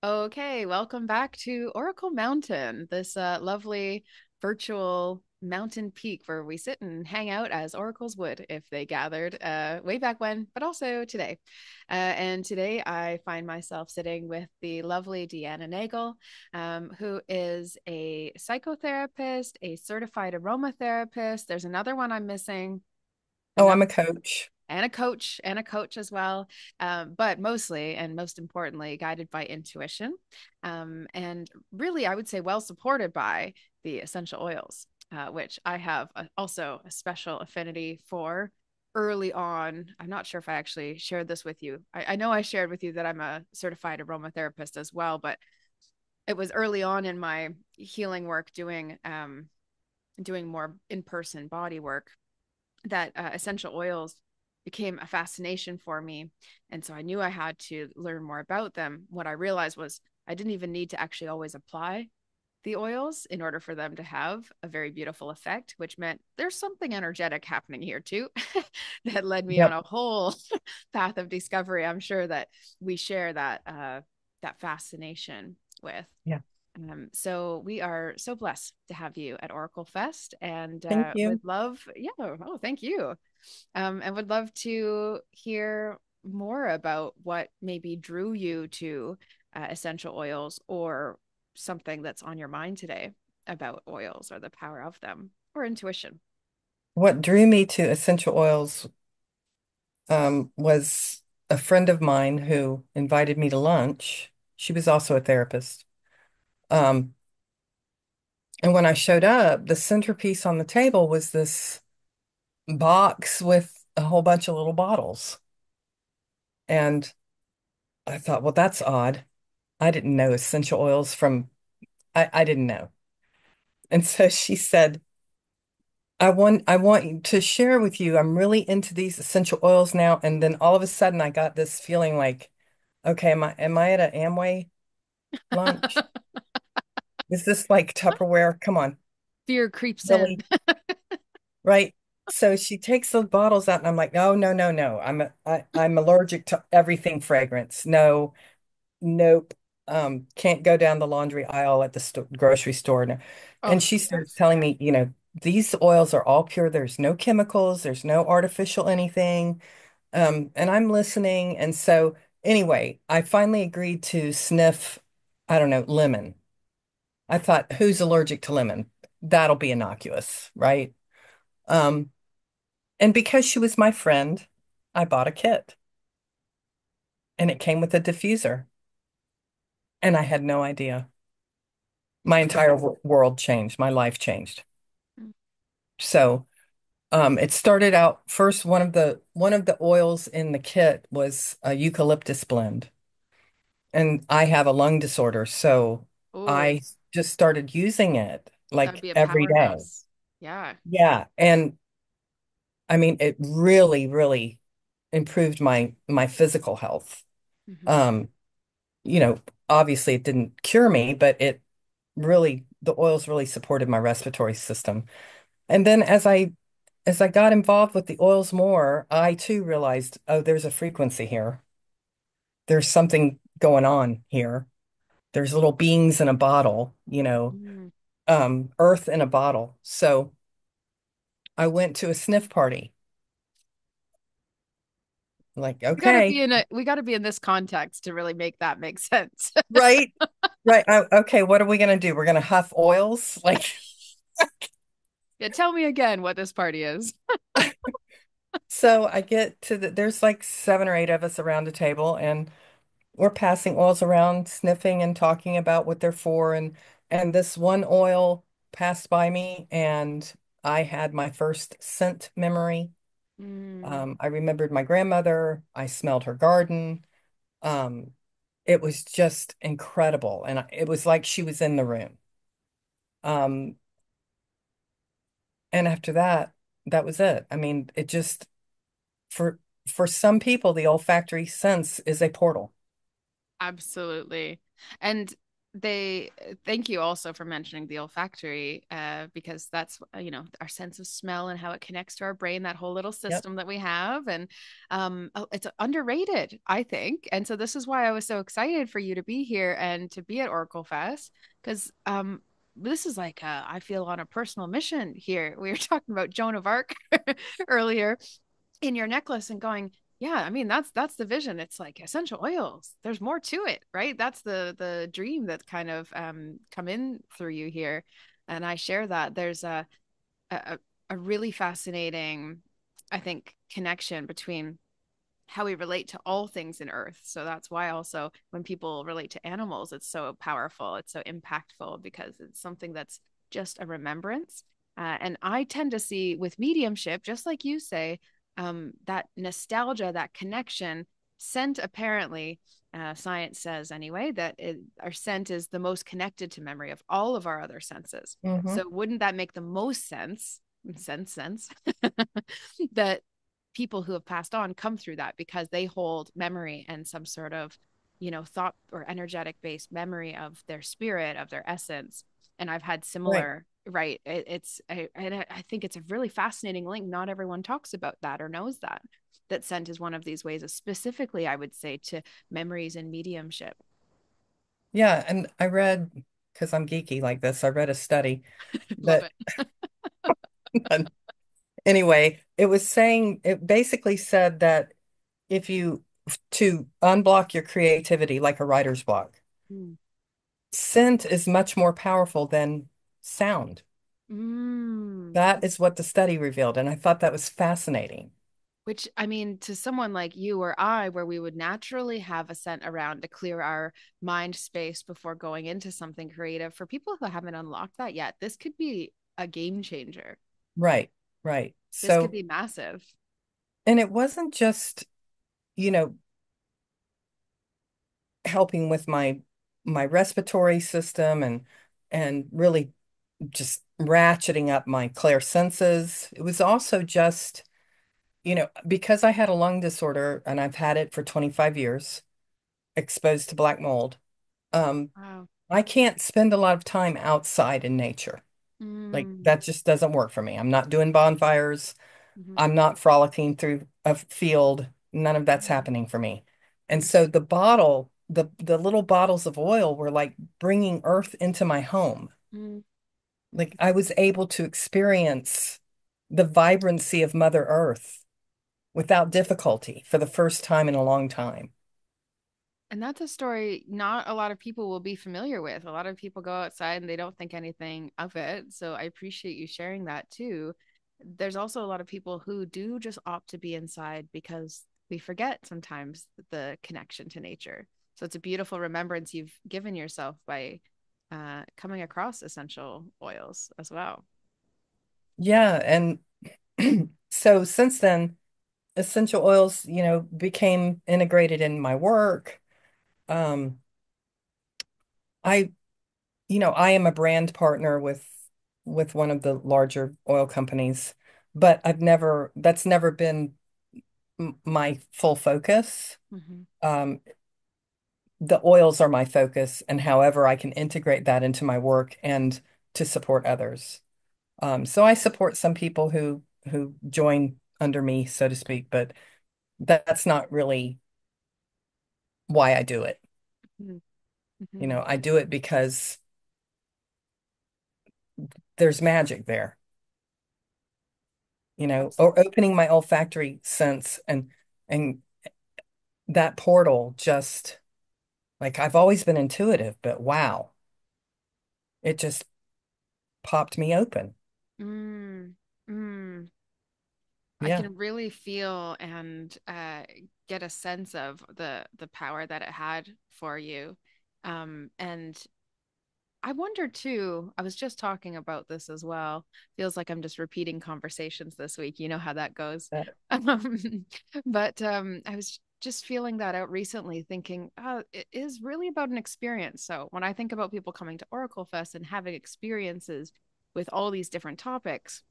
Okay, welcome back to Oracle Mountain, this lovely virtual mountain peak where we sit and hang out as oracles would if they gathered way back when, but also today. And today I find myself sitting with the lovely DeeAnna Nagel, who is a psychotherapist, a certified aromatherapist. There's another one I'm missing. Oh, Another I'm a coach. and a coach as well, but mostly and most importantly guided by intuition, and really I would say well supported by the essential oils, which I have also a special affinity for. Early on, I'm not sure if I actually shared this with you. I know I shared with you that I'm a certified aromatherapist as well, but it was early on in my healing work, doing more in-person body work, that essential oils became a fascination for me. And so I knew I had to learn more about them. What I realized was I didn't even need to actually always apply the oils in order for them to have a very beautiful effect, which meant there's something energetic happening here too. That led me on Yep. a whole path of discovery. I'm sure that we share that fascination with. Yeah. So we are so blessed to have you at Oracle Fest, and Thank would you. love, yeah, oh, thank you. And would love to hear more about what maybe drew you to essential oils, or something that's on your mind today about oils or the power of them, or intuition. What drew me to essential oils was a friend of mine who invited me to lunch. She was also a therapist. Um, and when I showed up, the centerpiece on the table was this box with a whole bunch of little bottles. And I thought, well, that's odd. I didn't know essential oils I didn't know. And so she said, I want to share with you. I'm really into these essential oils now. And then all of a sudden I got this feeling like, okay, am I at an Amway lunch? Is this like Tupperware? Come on, Fear creeps in. really? Right? So she takes the bottles out and I'm like, no, no, no, no. I'm allergic to everything fragrance. No, nope. Can't go down the laundry aisle at the grocery store. No. And Oh, she starts yes. telling me, these oils are all pure. There's no chemicals, there's no artificial anything. And I'm listening. And so anyway, I finally agreed to sniff, I don't know, lemon. I thought, who's allergic to lemon? That'll be innocuous, right? Um, and because she was my friend, I bought a kit and it came with a diffuser. And I had no idea. My entire world changed. My life changed. So it started out first, one of the oils in the kit was a eucalyptus blend. And I have a lung disorder, so Oh, I just started using it that would like be a every day. powerhouse. Yeah. Yeah. And I mean, it really, really improved my physical health. Hmm. Um, you know, Obviously it didn't cure me, but the oils really supported my respiratory system. And then as I got involved with the oils more, I too realized, oh, there's a frequency here. There's something going on here. There's little beings in a bottle, Mm. earth in a bottle. So I went to a sniff party. Like, okay, We gotta be in this context to really make that make sense. right, right. Okay, what are we gonna do? We're gonna huff oils? Like, Yeah, tell me again what this party is. so I get to there's like seven or eight of us around a table, and we're passing oils around, sniffing and talking about what they're for. And this one oil passed by me, and I had my first scent memory. Mm. I remembered my grandmother. I smelled her garden. Um, it was just incredible. And it was like she was in the room. Um, and after that, that was it. I mean, it just, for, for some people, the olfactory sense is a portal. Absolutely. And they thank you also for mentioning the olfactory, because that's our sense of smell and how it connects to our brain, that whole little Yep. system that we have. And it's underrated, I think. And so this is why I was so excited for you to be here and to be at Oracle Fest, because this is like I feel on a personal mission here. We were talking about Joan of Arc earlier in your necklace and going, yeah, I mean that's the vision. It's like essential oils, there's more to it, right? That's the dream that's kind of come in through you here. And I share that. There's a, a really fascinating, I think, connection between how we relate to all things in earth. So that's why also when people relate to animals, it's so powerful, it's so impactful, because it's something that's just a remembrance. And I tend to see with mediumship, just like you say, that nostalgia, that connection. Scent, apparently, science says anyway, that our scent is the most connected to memory of all of our other senses. Hmm. So wouldn't that make the most sense that people who have passed on come through that, because they hold memory and some sort of thought or energetic based memory of their spirit, of their essence. And I've had Right. similar, right? And I think it's a really fascinating link. Not everyone talks about that or knows that scent is one of these ways, specifically I would say, to memories and mediumship. Yeah, and I read, because I'm geeky like this, I read a study Love that, it. anyway, it was saying, it basically said that if you, to unblock your creativity like a writer's block, Mm. scent is much more powerful than sound. Mm. That is what the study revealed, and I thought that was fascinating. Which, I mean, to someone like you or I, where we would naturally have a scent around to clear our mind space before going into something creative, for people who haven't unlocked that yet, this could be a game changer. Right, right. This could So, be massive. and it wasn't just, you know, helping with my respiratory system and really just ratcheting up my clairsenses. It was also just, because I had a lung disorder and I've had it for 25 years, exposed to black mold. Um, Wow. I can't spend a lot of time outside in nature. Like Mm. that just doesn't work for me. I'm not doing bonfires. Mhm. I'm not frolicking through a field. None of that's Mhm. happening for me. And Mhm. so the little bottles of oil were like bringing earth into my home. Mhm. Like I was able to experience the vibrancy of Mother Earth without difficulty for the first time in a long time. And that's a story not a lot of people will be familiar with. A lot of people go outside and they don't think anything of it. So I appreciate you sharing that too. There's also a lot of people who do just opt to be inside because we forget sometimes the connection to nature. So it's a beautiful remembrance you've given yourself by coming across essential oils as well. Yeah, and so since then, essential oils, became integrated in my work. Um, I, I am a brand partner with one of the larger oil companies, but that's never been my full focus. Mhm. The oils are my focus, and however I can integrate that into my work and to support others. So I support some people who join under me, so to speak, but that's not really why I do it. Mhm. Mhm. I do it because there's magic there, or Absolutely. opening my olfactory sense and that portal just like I've always been intuitive, but wow, it just popped me open. Mm. Mm. I Yeah. can really feel and get a sense of the power that it had for you. And I wonder too, I was just talking about this as well. Feels like I'm just repeating conversations this week. You know how that goes. That, But I was just feeling that out recently, thinking, it is really about an experience. So when I think about people coming to Oracle Fest and having experiences with all these different topics,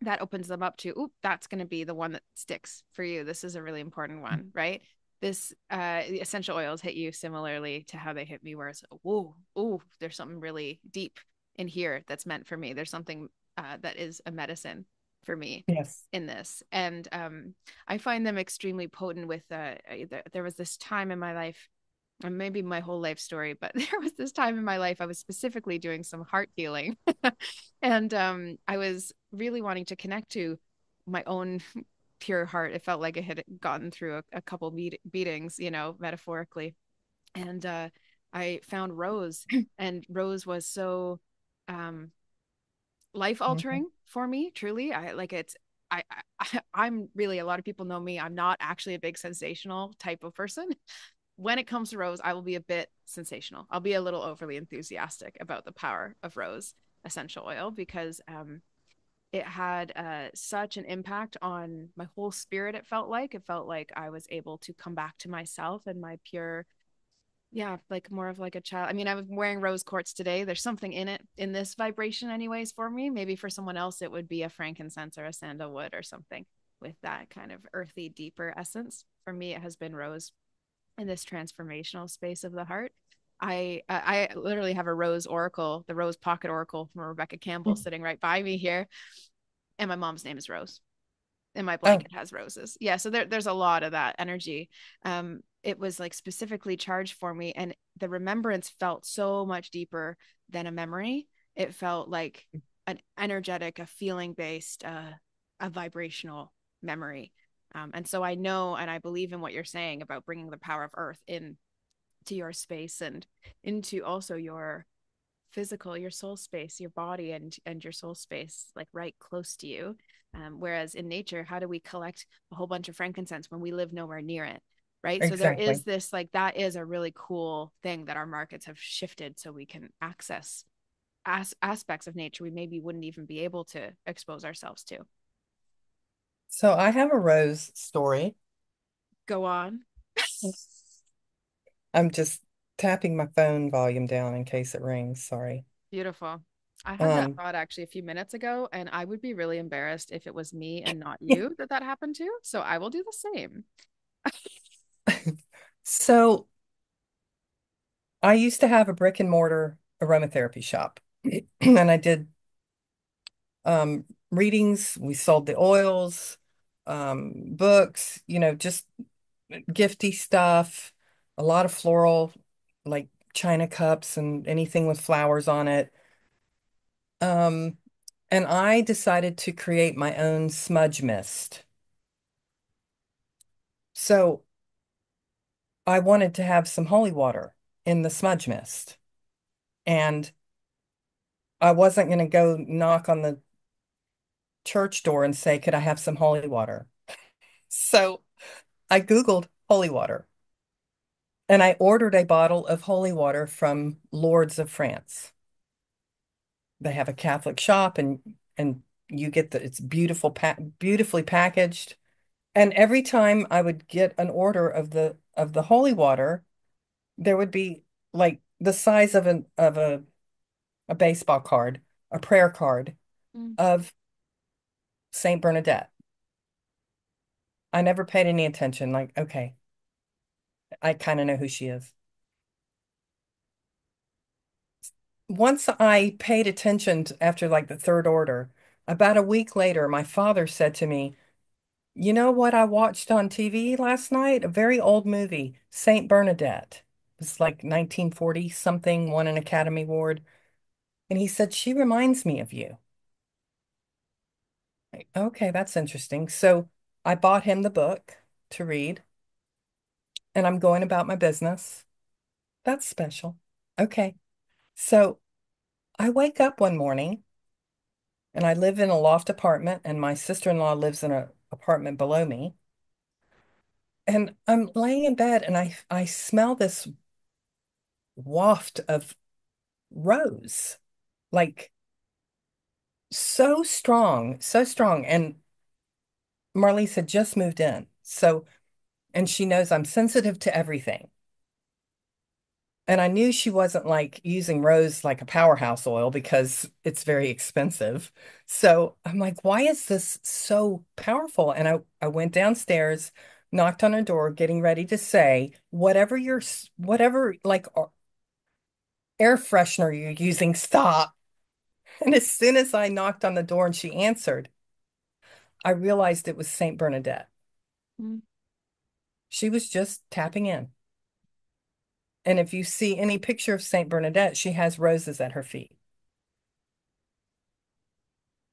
that opens them up to, oop, that's going to be the one that sticks for you. This is a really important one, right? this essential oils hit you similarly to how they hit me, where it's, whoa, oh, there's something really deep in here that's meant for me. There's something that is a medicine for me Yes. in this. And I find them extremely potent with there was this time in my life, and maybe my whole life story, but there was this time in my life I was specifically doing some heart healing. And I was really wanting to connect to my own pure heart. It felt like it had gotten through a couple beatings, metaphorically. And I found Rose, and Rose was so um, life Mhm. altering for me. Truly, I'm really, a lot of people know me. I'm not actually a big sensational type of person. When it comes to Rose, I will be a bit sensational. I'll be a little overly enthusiastic about the power of Rose essential oil, because it had such an impact on my whole spirit. It felt like I was able to come back to myself and my pure, yeah, like more of like a child. I mean, I was wearing rose quartz today. There's something in it, in this vibration anyways, for me. Maybe for someone else it would be a frankincense or a sandalwood or something with that kind of earthy, deeper essence. For me, it has been rose in this transformational space of the heart. I literally have a rose oracle, the rose pocket oracle from Rebecca Campbell, sitting right by me here, and my mom's name is Rose, and my Oh, blanket has roses. Yeah, so there's a lot of that energy. It was like specifically charged for me, and the remembrance felt so much deeper than a memory. It felt like an energetic, a feeling based, a vibrational memory. And so I know and I believe in what you're saying about bringing the power of earth in to your space and into also your physical, your soul space, your body and your soul space, like right close to you. Whereas in nature, how do we collect a whole bunch of frankincense when we live nowhere near it? Right. So there is exactly. this, like, that is a really cool thing that our markets have shifted so we can access aspects of nature we maybe wouldn't even be able to expose ourselves to. So I have a rose story. Go on. I'm just tapping my phone volume down in case it rings. Sorry. Beautiful. I had that Um, thought actually a few minutes ago, and I would be really embarrassed if it was me and not you that happened to. So I will do the same. so I used to have a brick and mortar aromatherapy shop, and I did readings. We sold the oils, books, just gifty stuff, a lot of floral, like china cups and anything with flowers on it. Um, and I decided to create my own smudge mist. So I wanted to have some holy water in the smudge mist. And I wasn't going to go knock on the church door and say, could I have some holy water? So I Googled holy water and I ordered a bottle of holy water from Lords of France. They have a Catholic shop and you get it's beautifully packaged. And every time I would get an order of the holy water, there would be like the size of a baseball card, a prayer card Mm. of Saint Bernadette. I never paid any attention. Like, okay, I kind of know who she is. Once I paid attention after like the third order, about a week later, my father said to me, you know what I watched on TV last night? A very old movie, Saint Bernadette. It's like 1940 something, won an Academy Award. And he said, she reminds me of you. Like, okay, that's interesting. So I bought him the book to read, and I'm going about my business. That's special. Okay. So I wake up one morning and I live in a loft apartment, and my sister-in-law lives in an apartment below me. And I'm laying in bed and I smell this waft of rose, like so strong, so strong. And Marlise had just moved in. So, and she knows I'm sensitive to everything. And I knew she wasn't like using rose like a powerhouse oil because it's very expensive. So I'm like, why is this so powerful? And I went downstairs. knocked on her door, getting ready to say, whatever like air freshener you're using, stop. And as soon as I knocked on the door and she answered, I realized it was Saint Bernadette. Mm. She was just tapping in. And if you see any picture of Saint Bernadette, she has roses at her feet.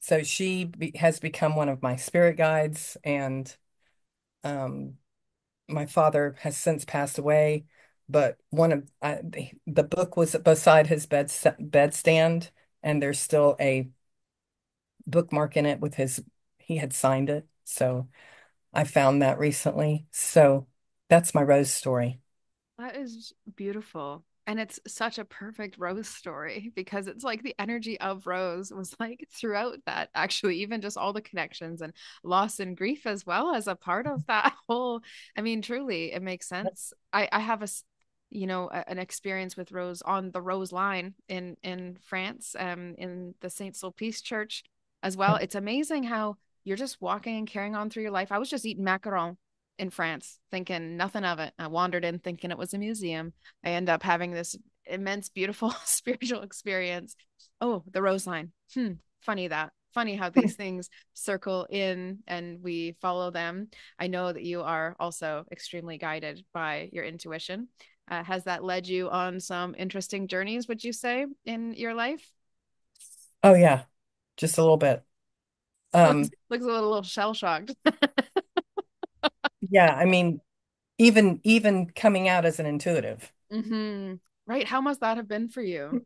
So has become one of my spirit guides, and um, my father has since passed away. But the book was beside his bedstand, and there's still a bookmark in it with he had signed it. So I found that recently. So that's my rose story. That is beautiful. And it's such a perfect Rose story because it's like the energy of Rose was like throughout that, actually, even just all the connections and loss and grief as well as a part of that whole. I mean, truly, it makes sense. I have an experience with Rose on the Rose line in France, in the Saint Sulpice Church as well. It's amazing how you're just walking and carrying on through your life. I was just eating macaron in France, thinking nothing of it. I wandered in thinking it was a museum. I end up having this immense, beautiful spiritual experience. Oh, the Rose Line. Funny that. Funny how these things circle in and we follow them. I know that you are also extremely guided by your intuition. Has that led you on some interesting journeys, would you say, in your life? Oh yeah, just a little bit. Looks a little shell shocked. Yeah, I mean, even coming out as an intuitive, Right. How must that have been for you?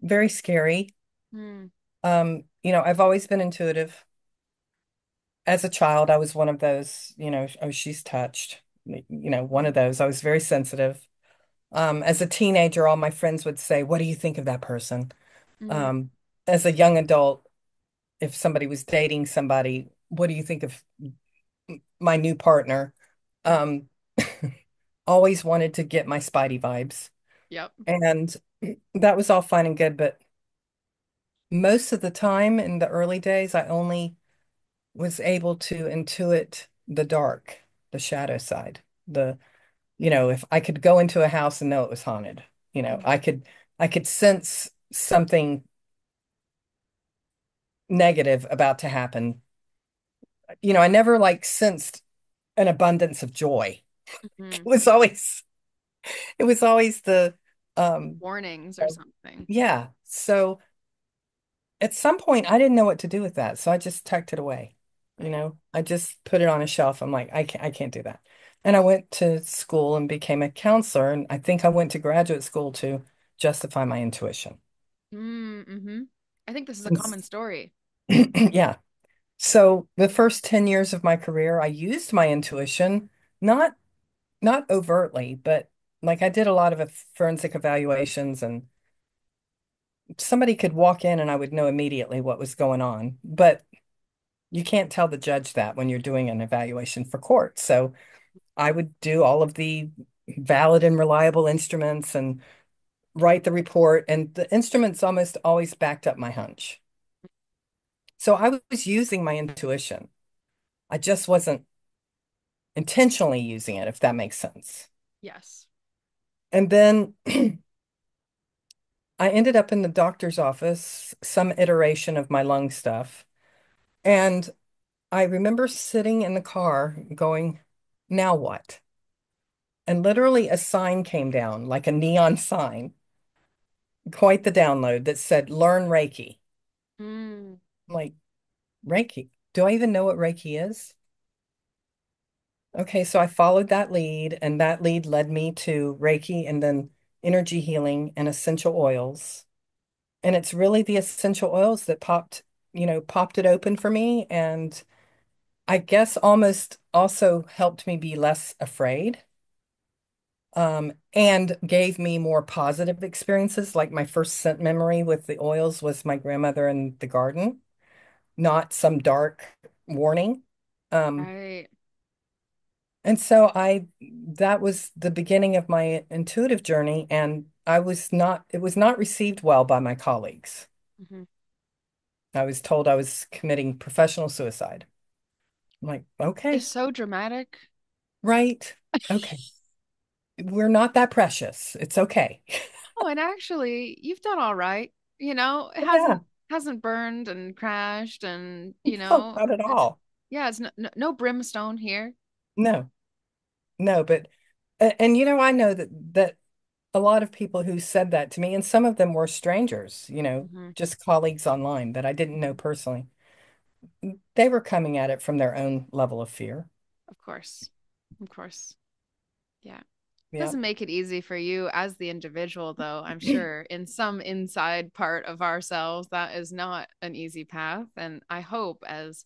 very scary. Hmm. I've always been intuitive. As a child, I was one of those, oh, she's touched, one of those. I was very sensitive. As a teenager, all my friends would say, "What do you think of that person?" Mm. Um, as a young adult, if somebody was dating somebody, "What do you think of my new partner?" Um, always wanted to get my Spidey vibes. Yep. And that was all fine and good, but most of the time in the early days, I only was able to intuit the dark, the shadow side. If I could go into a house and know it was haunted, Mm. I could sense something negative about to happen. I never like sensed an abundance of joy. It Mhm. was always, it was always the, um, Warnings or something. yeah. So at some point, I didn't know what to do with that, so I just tucked it away. Right. I just put it on a shelf. I'm like, I can't do that. And I went to school and became a counselor, and I think I went to graduate school to justify my intuition. Mm-hmm. I think this is a And common story. yeah. So the first 10 years of my career, I used my intuition, not not overtly, but like I did a lot of forensic evaluations, and somebody could walk in and I would know immediately what was going on. But you can't tell the judge that when you're doing an evaluation for court. So I would do all of the valid and reliable instruments and write the report, and the instruments almost always backed up my hunch. So I was using my intuition. I just wasn't intentionally using it, if that makes sense. Yes. And then I ended up in the doctor's office, some iteration of my lung stuff. And I remember sitting in the car going, now what? And literally a sign came down, like a neon sign, quite the download that said, learn Reiki. Mm. I'm like, Reiki? Do I even know what Reiki is? Okay, so I followed that lead, and that lead led me to Reiki and then energy healing and essential oils. And it's really the essential oils that popped it open for me. And I guess almost also helped me be less afraid, and gave me more positive experiences. Like my first scent memory with the oils was my grandmother in the garden, not some dark warning. Um, Right. and so that was the beginning of my intuitive journey, and it was not received well by my colleagues. Hmm. I was told I was committing professional suicide. I'm like, It's okay, so dramatic. right. Okay. We're not that precious. It's okay. Oh, and actually, you've done all right. It Yeah. hasn't burned and crashed, and No, not at it's all. yeah, it's no brimstone here. No, no, but I know that a lot of people who said that to me, and some of them were strangers, Hmm. just colleagues online that I didn't know Hmm. personally. They were coming at it from their own level of fear. Of course, of course, yeah. Yeah. Doesn't make it easy for you as the individual, though. I'm sure in some inside part of ourselves, that is not an easy path. And I hope as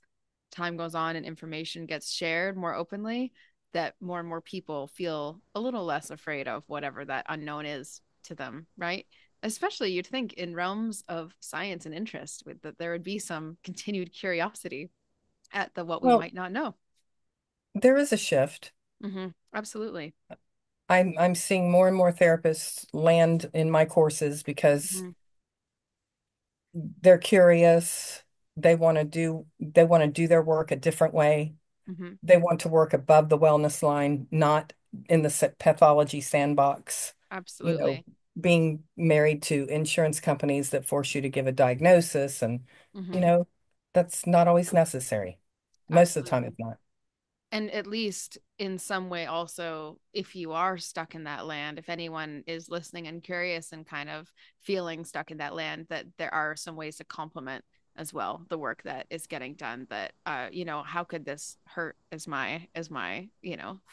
time goes on and information gets shared more openly, that more and more people feel a little less afraid of whatever that unknown is to them, right? Especially you'd think in realms of science and interest, that there would be some continued curiosity at the what we Well, might not know. there is a shift. Absolutely. I'm seeing more and more therapists land in my courses because Hmm. they're curious. They want to do their work a different way. Hmm. They want to work above the wellness line, not in the pathology sandbox, you know, Absolutely. being married to insurance companies that force you to give a diagnosis and, you Hmm. know, that's not always necessary. Most of the time Absolutely. it's not. And at least in some way, also, if you are stuck in that land, if anyone is listening and curious and kind of feeling stuck in that land, that there are some ways to complement as well the work that is getting done. That how could this hurt? Is my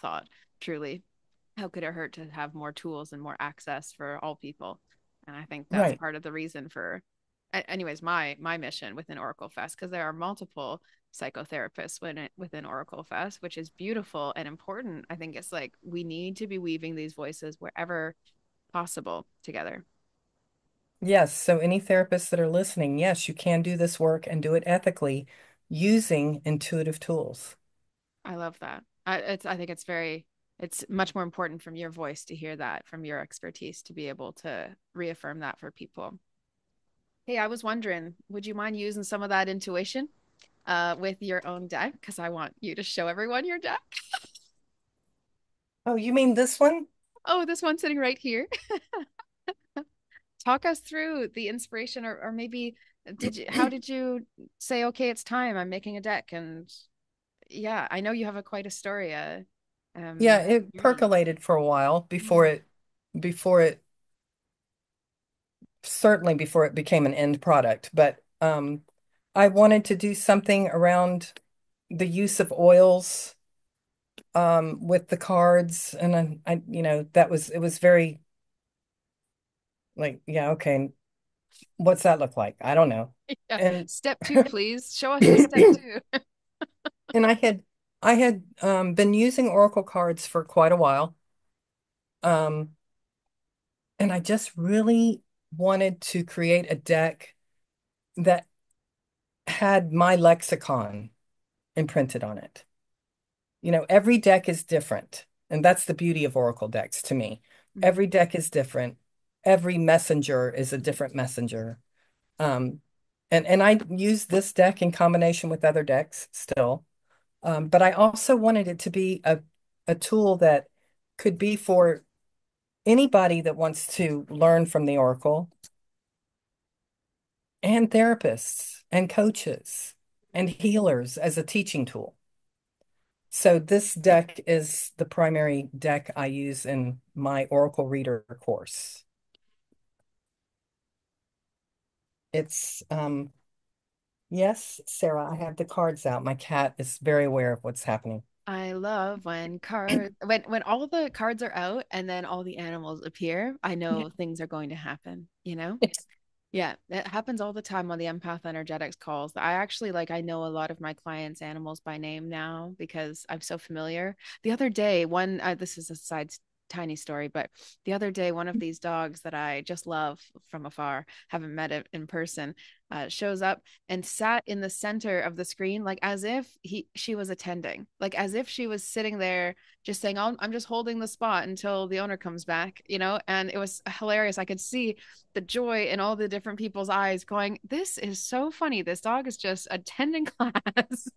thought truly? How could it hurt to have more tools and more access for all people? And I think that's Right. part of the reason for, anyways, my mission within Oracle Fest, because there are multiple psychotherapists within Oracle Fest, which is beautiful and important. I think it's like we need to be weaving these voices wherever possible together. Yes. So any therapists that are listening, yes, you can do this work and do it ethically using intuitive tools. I love that. I think it's much more important from your voice to hear that from your expertise to be able to reaffirm that for people. Hey, I was wondering, would you mind using some of that intuition with your own deck? Because I want you to show everyone your deck. Oh, you mean this one? Oh, this one sitting right here. Talk us through the inspiration, or maybe how did you say, okay, it's time, I'm making a deck? And yeah, I know you have quite a story, Yeah, it journey. percolated for a while Mhm. before it certainly before it became an end product. But I wanted to do something around the use of oils with the cards, and that was it was very like, yeah, okay, what's that look like? I don't know. Yeah. And Step two, please. Show us the step two. and I had been using Oracle cards for quite a while. Um, and I just really wanted to create a deck that had my lexicon imprinted on it. Every deck is different, and that's the beauty of Oracle decks to me. Mhm. Every deck is different. Every messenger is a different messenger. Um, and I use this deck in combination with other decks still. But I also wanted it to be a tool that could be for anybody that wants to learn from the Oracle, and therapists and coaches and healers as a teaching tool. So this deck is the primary deck I use in my Oracle Reader course. It's yes, Sarah, I have the cards out. My cat is very aware of what's happening. I love when all the cards are out and then all the animals appear. I Yeah. know things are going to happen, you know? Yeah, it happens all the time on the empath energetics calls. I actually I know a lot of my clients' animals by name now because I'm so familiar. The other day, this is a tiny story, but the other day, one of these dogs that I just love from afar, haven't met it in person, shows up and sat in the center of the screen, like as if she was attending, like as if she was sitting there just saying, "Oh, I'm just holding the spot until the owner comes back," and it was hilarious. I could see the joy in all the different people's eyes going, this is so funny. This dog is just attending class.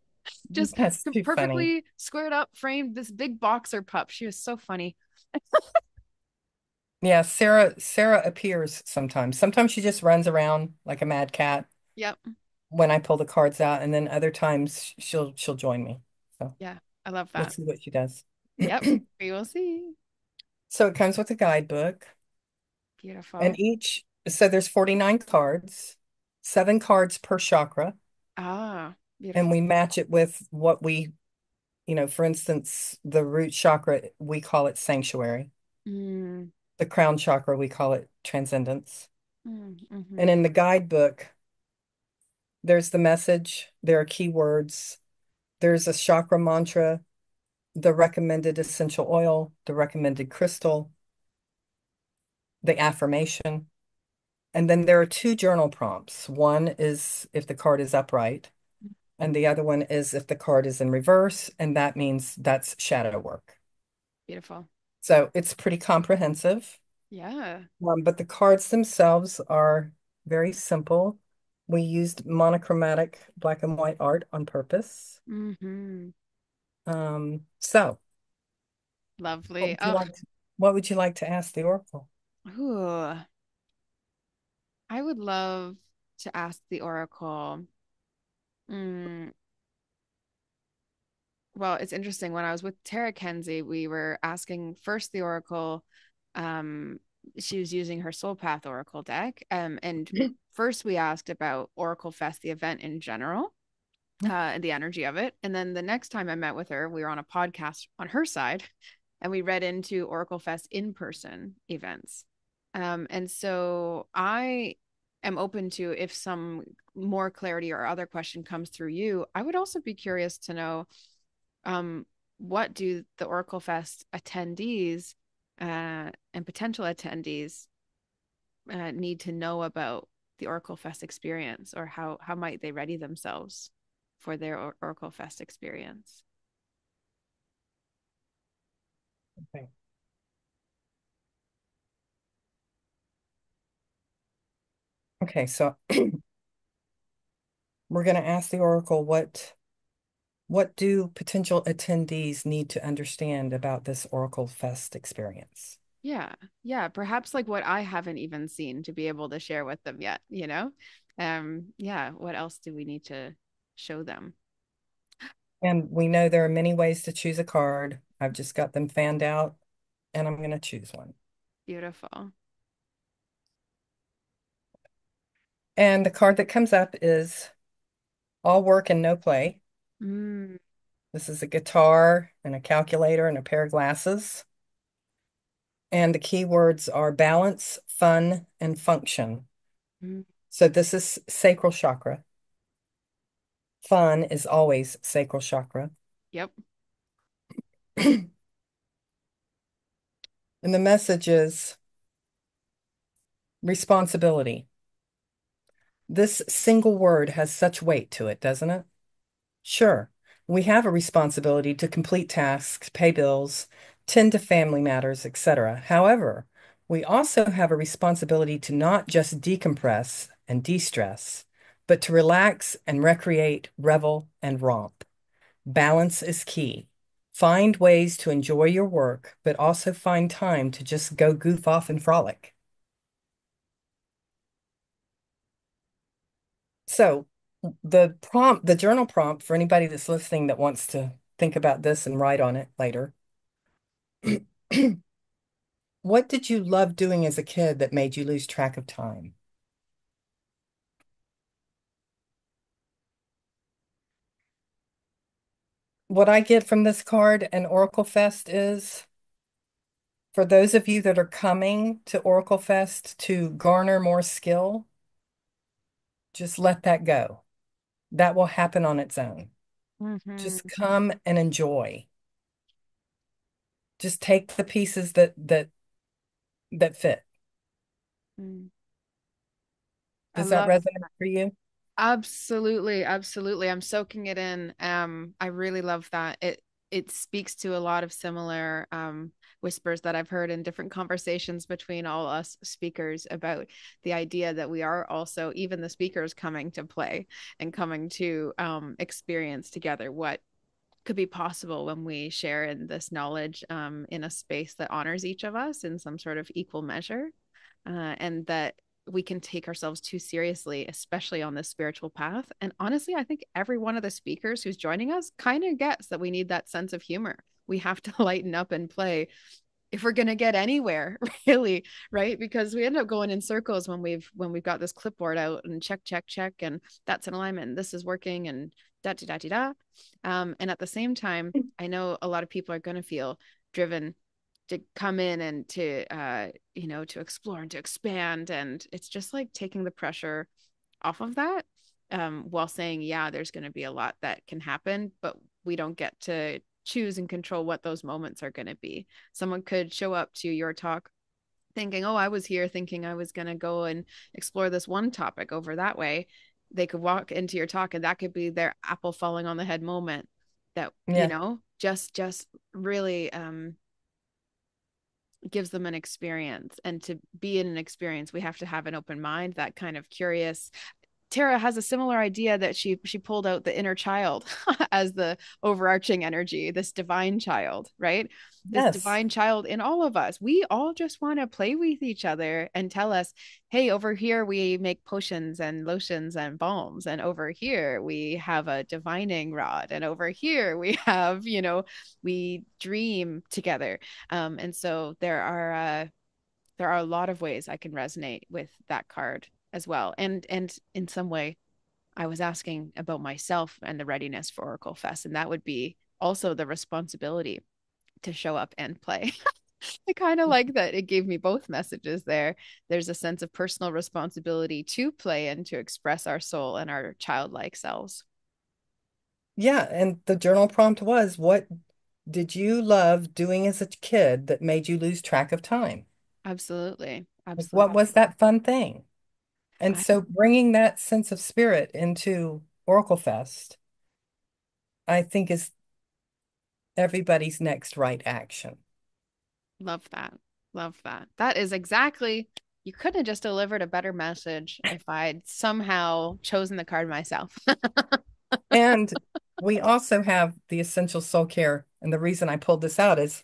Just That's too funny. perfectly squared up, framed this big boxer pup. She was so funny. Yeah, Sarah appears sometimes. Sometimes she just runs around like a mad cat Yep. when I pull the cards out, and then other times she'll join me. So Yeah. I love we'll that. see what she does. Yep. We will see. So it comes with a guidebook, and Beautiful. so there's 49 cards, 7 cards per chakra, Ah, and beautiful. we match it with what for instance, the root chakra, we call it sanctuary. Mm, The crown chakra, we call it transcendence. And mm-hmm. in the guidebook, there's the message, there are keywords, there's a chakra mantra, the recommended essential oil, the recommended crystal, the affirmation. And then there are 2 journal prompts. One is if the card is upright, and the other one is if the card is in reverse, and that means that's shadow work. Beautiful. So it's pretty comprehensive. Yeah. But the cards themselves are very simple. We used monochromatic black and white art on purpose. Mm-hmm. So what Lovely. would you Oh, like to, what would you like to ask the Oracle? ooh. I would love to ask the Oracle. Mm, well, it's interesting. When I was with Tara Kenzie, we were asking first the Oracle. Um, she was using her Soul Path Oracle deck. And first we asked about Oracle Fest, the event in general, and the energy of it. And then the next time I met with her, we were on a podcast on her side, and we read into Oracle Fest in-person events. And so I am open to, if some more clarity or other question comes through you, I would also be curious to know, um, what do the Oracle Fest attendees and potential attendees need to know about the Oracle Fest experience, or how might they ready themselves for their Oracle Fest experience? Okay. Okay, so we're going to ask the Oracle what do potential attendees need to understand about this Oracle Fest experience? Yeah, yeah, perhaps like what I haven't even seen to be able to share with them yet, you know? Yeah, what else do we need to show them? And we know there are many ways to choose a card. I've just got them fanned out, and I'm going to choose one. Beautiful. And the card that comes up is all work and no play. Mm, This is a guitar and a calculator and a pair of glasses. And the keywords are balance, fun, and function. mm, So this is sacral chakra. Fun is always sacral chakra. yep. And the message is responsibility. This single word has such weight to it, doesn't it? Sure, we have a responsibility to complete tasks, pay bills, tend to family matters, etc. However, we also have a responsibility to not just decompress and de-stress, but to relax and recreate, revel, and romp. Balance is key. Find ways to enjoy your work, but also find time to just go goof off and frolic. So, the journal prompt for anybody that's listening that wants to think about this and write on it later. What did you love doing as a kid that made you lose track of time? What I get from this card and Oracle Fest is for those of you that are coming to Oracle Fest to garner more skill, just let that go. That will happen on its own. Just Hmm. come and enjoy. Just take the pieces that fit. Mm. I Does that love resonate for you? Absolutely, absolutely. I'm soaking it in. I really love that. It speaks to a lot of similar whispers that I've heard in different conversations between all us speakers about the idea that we are also, even the speakers, coming to play and coming to experience together what could be possible when we share in this knowledge in a space that honors each of us in some sort of equal measure, and that we can take ourselves too seriously, especially on this spiritual path. And honestly, I think every one of the speakers who's joining us kind of gets that we need that sense of humor. We have to lighten up and play if we're going to get anywhere, really, right? Because we end up going in circles when we've got this clipboard out and check and that's in alignment and this is working and da da da da da. And at the same time, I know a lot of people are going to feel driven to come in and to to explore and to expand, and it's just like taking the pressure off of that, while saying, yeah, there's going to be a lot that can happen, but we don't get to choose and control what those moments are going to be. Someone could show up to your talk thinking, oh, I was here thinking I was going to go and explore this one topic over that way. They could walk into your talk and that could be their apple falling on the head moment that, Yeah. just really gives them an experience. And to be in an experience, we have to have an open mind, that kind of curious. Tara has a similar idea that she pulled out the inner child as the overarching energy, this divine child, right? This Yes. divine child in all of us. We all just want to play with each other and tell us, hey, over here we make potions and lotions and balms, and over here we have a divining rod, and over here we have, we dream together. And so there are a lot of ways I can resonate with that card as well. And in some way, I was asking about myself and the readiness for Oracle Fest, and that would be also the responsibility to show up and play. I kind of like that it gave me both messages there. There's a sense of personal responsibility to play and to express our soul and our childlike selves. Yeah. And the journal prompt was, what did you love doing as a kid that made you lose track of time? Absolutely. Like, what Absolutely. was that fun thing? And I so bringing that sense of spirit into Oracle Fest, I think is everybody's next right action. love that. Love that. That is exactly, you couldn't have just delivered a better message if I'd somehow chosen the card myself. And we also have the essential soul care. And the reason I pulled this out is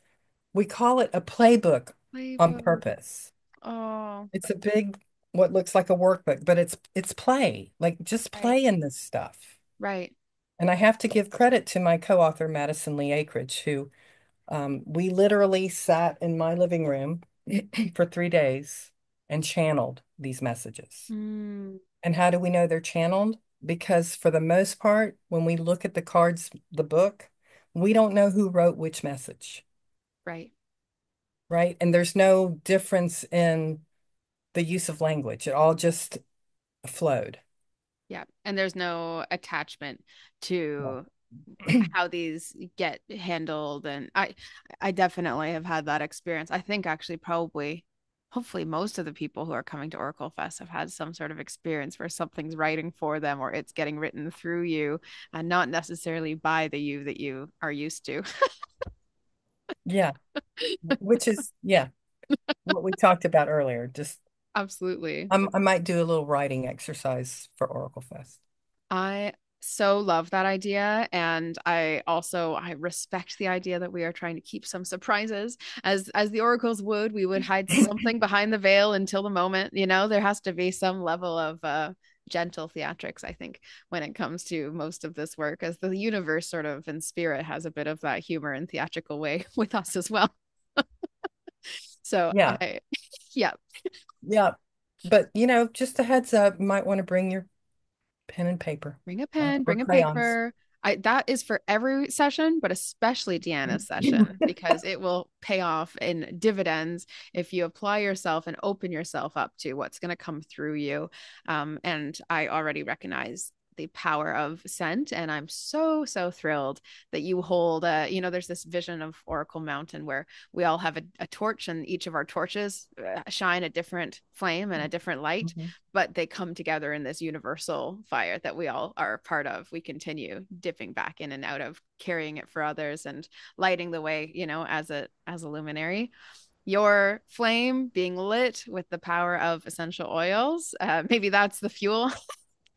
we call it a playbook on Playbook. purpose. Oh, It's a big, what looks like a workbook, but it's play. Like just right. play in this stuff. Right. And I have to give credit to my co-author, Madison Lee Akridge, who we literally sat in my living room for 3 days and channeled these messages. Mm, And how do we know they're channeled? Because for the most part, when we look at the cards, the book, we don't know who wrote which message, right. right? And there's no difference in the use of language. It all just flowed. Yeah. And there's no attachment No. to how these get handled. And I definitely have had that experience. I think actually probably hopefully most of the people who are coming to Oracle Fest have had some sort of experience where something's writing for them or it's getting written through you and not necessarily by the you that you are used to. Yeah, which is, yeah, what we talked about earlier. Just Absolutely. I might do a little writing exercise for Oracle Fest. I so love that idea, and I respect the idea that we are trying to keep some surprises as the oracles would. We would hide something behind the veil until the moment, there has to be some level of gentle theatrics, I think, when it comes to most of this work, as the universe sort of in spirit has a bit of that humor and theatrical way with us as well. So Yeah, I yeah. yeah. But just a heads up, you might want to bring your pen and paper, Bring a pen, or bring a crayons. paper. That is for every session, but especially DeeAnna's session, because it will pay off in dividends if you apply yourself and open yourself up to what's going to come through you. And I already recognize the power of scent. And I'm so thrilled that you hold, there's this vision of Oracle Mountain where we all have a torch, and each of our torches shine a different flame and a different light, Mhm. but they come together in this universal fire that we all are a part of. We continue dipping back in and out of, carrying it for others and lighting the way, as a luminary. Your flame being lit with the power of essential oils, maybe that's the fuel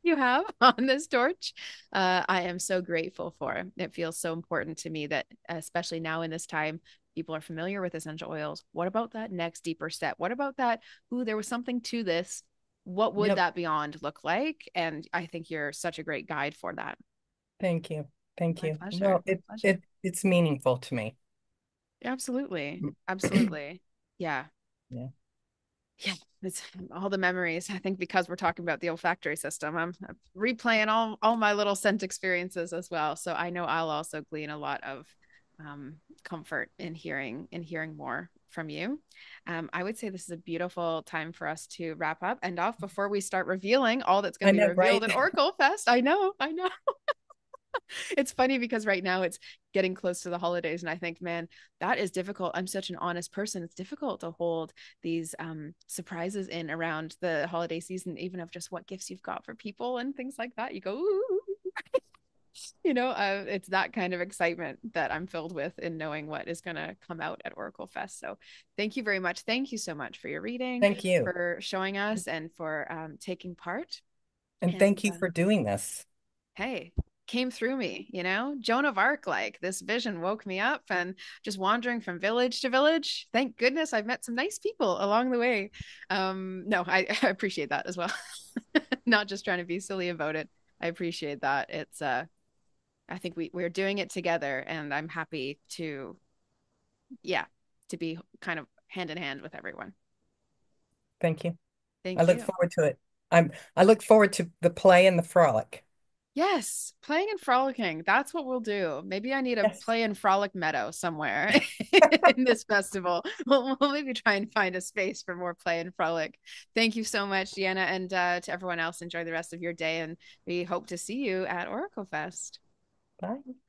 you have on this torch. I am so grateful for. It feels so important to me that, especially now in this time, people are familiar with essential oils. What about that next deeper step? What about that? Ooh, there was something to this. What would Yep. that beyond look like? And I think you're such a great guide for that. Thank you. Thank My you. pleasure. Well, My pleasure. it's meaningful to me. Absolutely. Absolutely. Yeah. Yeah. Yeah, it's all the memories. I think because we're talking about the olfactory system, I'm replaying all my little scent experiences as well. So I know I'll also glean a lot of comfort in hearing more from you. I would say this is a beautiful time for us to wrap up and off before we start revealing all that's going I to be know, revealed right? at Oracle Fest. I know. It's funny because right now it's getting close to the holidays, and I think, man, that is difficult. I'm such an honest person. It's difficult to hold these surprises in around the holiday season, even of just what gifts you've got for people and things like that. You go, ooh, it's that kind of excitement that I'm filled with in knowing what is going to come out at Oracle Fest. So thank you very much. Thank you so much for your reading, Thank you. for showing us, and for taking part. And And thank you for doing this. hey, came through me, Joan of Arc, like this vision woke me up, and just wandering from village to village. Thank goodness I've met some nice people along the way. No, I appreciate that as well. Not just trying to be silly about it. I appreciate that. It's I think we're doing it together, and I'm happy to, yeah, to be kind of hand in hand with everyone. Thank you. I Thank look you. forward to it. I look forward to the play and the frolic. Yes, playing and frolicking. That's what we'll do. Maybe I need a Yes. play and frolic meadow somewhere in this festival. We'll maybe try and find a space for more play and frolic. Thank you so much, DeeAnna, and to everyone else, enjoy the rest of your day. And we hope to see you at Oracle Fest. Bye.